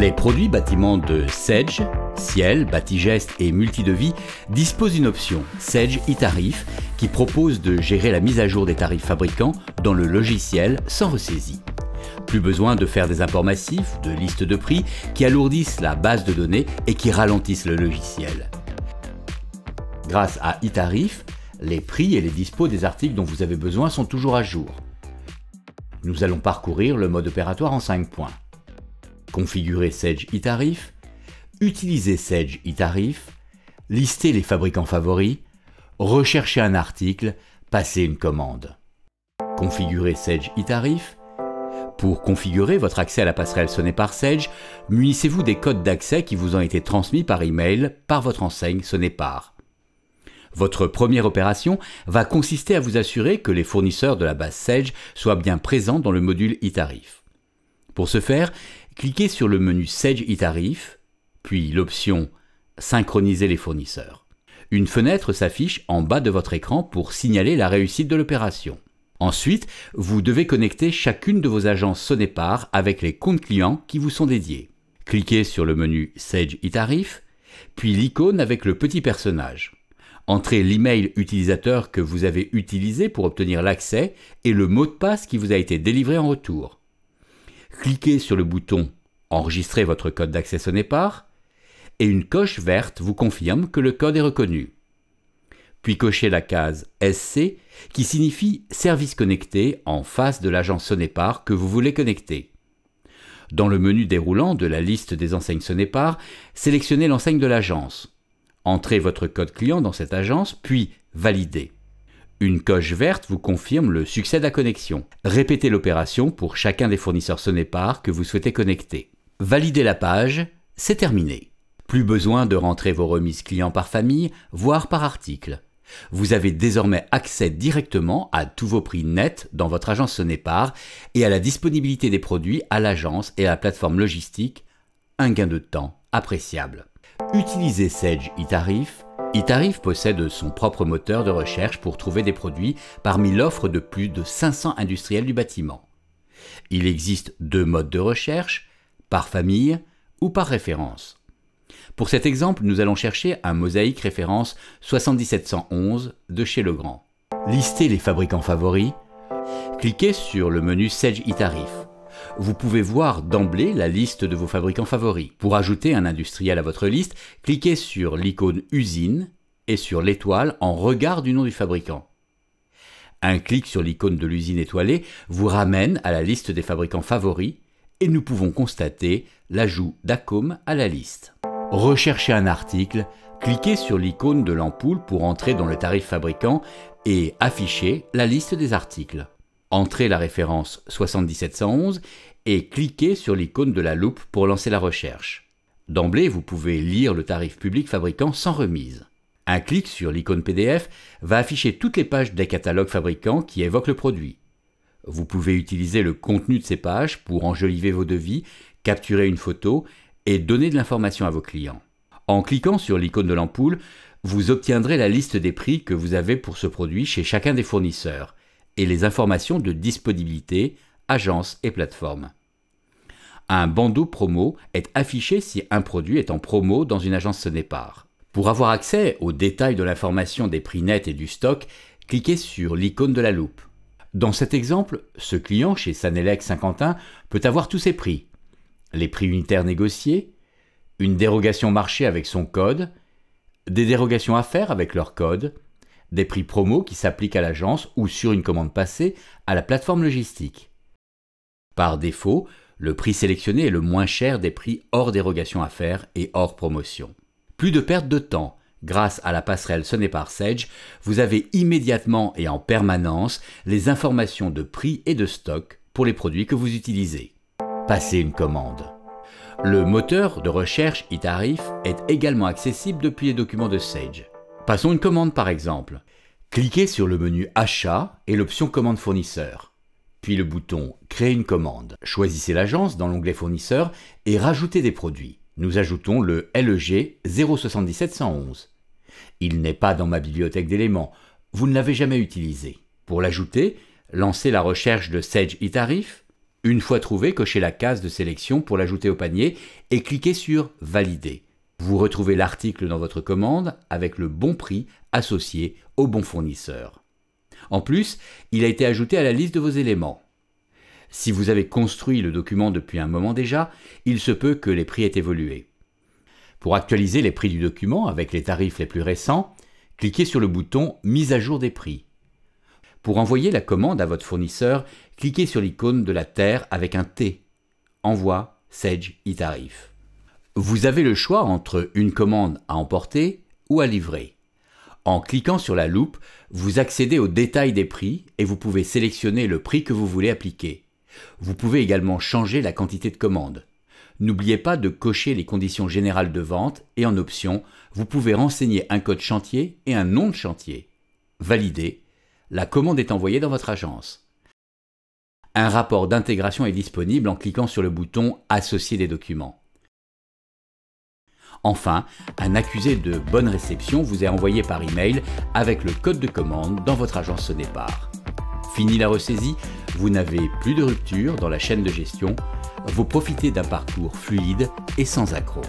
Les produits bâtiments de Sage, Ciel, Batigest et Multidevis disposent d'une option Sage e-Tarif qui propose de gérer la mise à jour des tarifs fabricants dans le logiciel sans ressaisie. Plus besoin de faire des imports massifs, de listes de prix qui alourdissent la base de données et qui ralentissent le logiciel. Grâce à e-Tarif, les prix et les dispos des articles dont vous avez besoin sont toujours à jour. Nous allons parcourir le mode opératoire en 5 points. Configurer Sage e-Tarif, utiliser Sage e-Tarif, lister les fabricants favoris, rechercher un article, passer une commande. Configurer Sage e-Tarif. Pour configurer votre accès à la passerelle Sonepar Sage, munissez-vous des codes d'accès qui vous ont été transmis par email par votre enseigne Sonepar. Votre première opération va consister à vous assurer que les fournisseurs de la base Sage soient bien présents dans le module e-Tarif. Pour ce faire, cliquez sur le menu Sage e-Tarif, puis l'option « Synchroniser les fournisseurs ». Une fenêtre s'affiche en bas de votre écran pour signaler la réussite de l'opération. Ensuite, vous devez connecter chacune de vos agences Sonepar avec les comptes clients qui vous sont dédiés. Cliquez sur le menu Sage e-Tarif, puis l'icône avec le petit personnage. Entrez l'email utilisateur que vous avez utilisé pour obtenir l'accès et le mot de passe qui vous a été délivré en retour. Cliquez sur le bouton « Enregistrer votre code d'accès Sonepar » et une coche verte vous confirme que le code est reconnu. Puis cochez la case « SC » qui signifie « Service connecté » en face de l'agence Sonepar que vous voulez connecter. Dans le menu déroulant de la liste des enseignes Sonepar, sélectionnez l'enseigne de l'agence. Entrez votre code client dans cette agence, puis validez. Une coche verte vous confirme le succès de la connexion. Répétez l'opération pour chacun des fournisseurs Sonepar que vous souhaitez connecter. Validez la page, c'est terminé. Plus besoin de rentrer vos remises clients par famille, voire par article. Vous avez désormais accès directement à tous vos prix nets dans votre agence Sonepar et à la disponibilité des produits à l'agence et à la plateforme logistique, un gain de temps appréciable. Utilisez Sage e-Tarif. e-Tarif possède son propre moteur de recherche pour trouver des produits parmi l'offre de plus de 500 industriels du bâtiment. Il existe 2 modes de recherche, par famille ou par référence. Pour cet exemple, nous allons chercher un mosaïque référence 7711 de chez Legrand. Listez les fabricants favoris. Cliquez sur le menu Sage e-Tarif. Vous pouvez voir d'emblée la liste de vos fabricants favoris. Pour ajouter un industriel à votre liste, cliquez sur l'icône usine et sur l'étoile en regard du nom du fabricant. Un clic sur l'icône de l'usine étoilée vous ramène à la liste des fabricants favoris et nous pouvons constater l'ajout d'Acom à la liste. Recherchez un article, cliquez sur l'icône de l'ampoule pour entrer dans le tarif fabricant et afficher la liste des articles. Entrez la référence 7711 et cliquez sur l'icône de la loupe pour lancer la recherche. D'emblée, vous pouvez lire le tarif public fabricant sans remise. Un clic sur l'icône PDF va afficher toutes les pages des catalogues fabricants qui évoquent le produit. Vous pouvez utiliser le contenu de ces pages pour enjoliver vos devis, capturer une photo et donner de l'information à vos clients. En cliquant sur l'icône de l'ampoule, vous obtiendrez la liste des prix que vous avez pour ce produit chez chacun des fournisseurs et les informations de disponibilité, agence et plateforme. Un bandeau promo est affiché si un produit est en promo dans une agence Sonepar. Pour avoir accès aux détails de l'information des prix nets et du stock, cliquez sur l'icône de la loupe. Dans cet exemple, ce client chez Sanelec Saint-Quentin peut avoir tous ses prix. Les prix unitaires négociés, une dérogation marché avec son code, des dérogations à faire avec leur code, des prix promo qui s'appliquent à l'agence ou sur une commande passée à la plateforme logistique. Par défaut, le prix sélectionné est le moins cher des prix hors dérogation à faire et hors promotion. Plus de perte de temps. Grâce à la passerelle Sonepar Sage, vous avez immédiatement et en permanence les informations de prix et de stock pour les produits que vous utilisez. Passez une commande. Le moteur de recherche e-Tarif est également accessible depuis les documents de Sage. Passons une commande par exemple. Cliquez sur le menu Achat et l'option Commande fournisseur. Puis le bouton Créer une commande. Choisissez l'agence dans l'onglet Fournisseur et rajoutez des produits. Nous ajoutons le LEG 077111. Il n'est pas dans ma bibliothèque d'éléments. Vous ne l'avez jamais utilisé. Pour l'ajouter, lancez la recherche de Sage e-Tarif, Une fois trouvé, cochez la case de sélection pour l'ajouter au panier et cliquez sur « Valider ». Vous retrouvez l'article dans votre commande avec le bon prix associé au bon fournisseur. En plus, il a été ajouté à la liste de vos éléments. Si vous avez construit le document depuis un moment déjà, il se peut que les prix aient évolué. Pour actualiser les prix du document avec les tarifs les plus récents, cliquez sur le bouton « Mise à jour des prix ». Pour envoyer la commande à votre fournisseur, cliquez sur l'icône de la terre avec un T. Envoi Sedge e-Tarif. Vous avez le choix entre une commande à emporter ou à livrer. En cliquant sur la loupe, vous accédez au détail des prix et vous pouvez sélectionner le prix que vous voulez appliquer. Vous pouvez également changer la quantité de commande. N'oubliez pas de cocher les conditions générales de vente et en option, vous pouvez renseigner un code chantier et un nom de chantier. Validez. La commande est envoyée dans votre agence. Un rapport d'intégration est disponible en cliquant sur le bouton « Associer des documents ». Enfin, un accusé de bonne réception vous est envoyé par email avec le code de commande dans votre agence Sonepar. Fini la ressaisie, vous n'avez plus de rupture dans la chaîne de gestion, vous profitez d'un parcours fluide et sans accroc.